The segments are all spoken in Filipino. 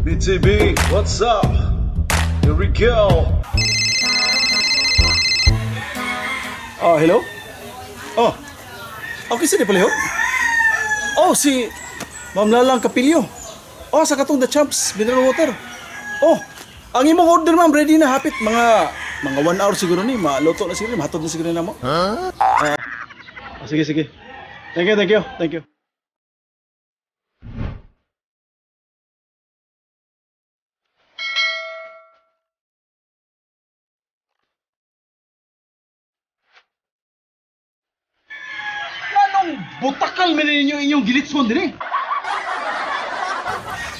BTB, what's up? Here we go. Hello? Okay, sino pala yun? Si Ma'am Lalang Kapilyo. Sa katong The Champs, mineral water. Ang imong order, ma'am, ready na, hapit. Mga 1 hour siguro ni, maluto na siguro ni, mahatod na siguro na mo. Sige. Thank you. Anong butakal man ninyo inyong gilitson din eh?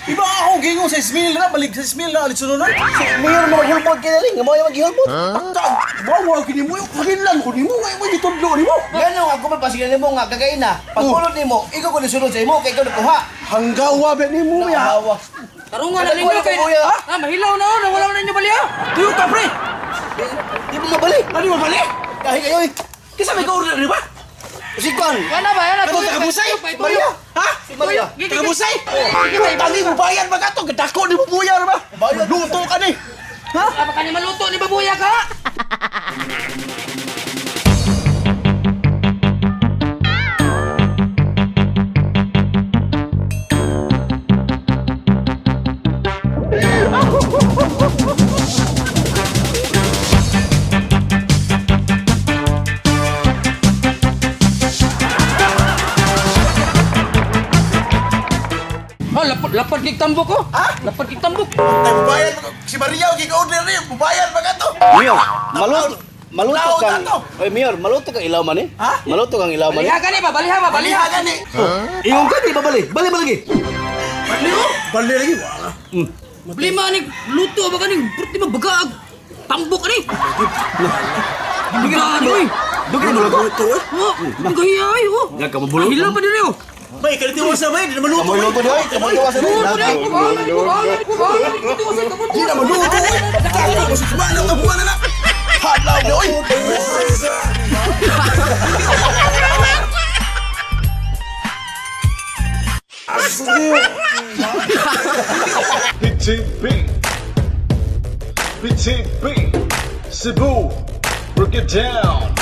Iba ako gingon sa Ismail na, balik sa Ismail na, alitsuno na. Mayor mo maghilpot ka na rin, mo yung maghilpot. Bawa, kini mo yung kaginlan ko, ni mo, ngayon mo gitudlo, ni mo. Gano'n ako mapasigan mo nga, kagayin na. Pagpulot ni mo, ikaw ko nasunod sa imo, kaya ikaw nakuha. Hanggawa, ba ni mo, ya? Nakahawa. Tarungan na ninyo kay... mahilaw na o, nawala na ninyo baliya. Tuyo ka, pre! Di mo mabalik. Ano mo, bali? Kahit kayo eh. Kisa may ka-order, di ba? Usikon. Yan na ba? Yan na. Ano, tagabusay? Maria? Ha? Si Maria. Tagabusay? Tali mo bayan ba ka to? Dako ni mo buya, ba? Bayan. Luto ka ni. Ha? Apa ka ni maluto ni babuya ka? Lapad kig tambok ko. Ha? Lapad kig tambok. Bubayan si Maria, gig-order ni. Bubayan ba ka to? Mayor, maluto Lao kang... na to. Oy, Mayor, maluto kang ilaw man eh. Ha? Maluto kang ilaw man eh. Baliha ka ni ba? Baliha ba? Baliha. Baliha gani. Iyong ka, di ba bali? Bali lagi. Bali lagi. Wala. Problema ni luto ba ka ni? Purti ba bagaag? Tambok ka ni. Bigyan ni. Dugay mo lang ito eh. Gahiya ay. Nga ka mabulot. Hilaw pa din yo. Bay, kaliti mo sa bay, di naman luto. Kamoy luto di oy, kamoy luto di oy. Di naman luto. Takot mo sa kumano ka buwan na. Hadlaw ni oy. BTB, BTB, Cebu, break it down.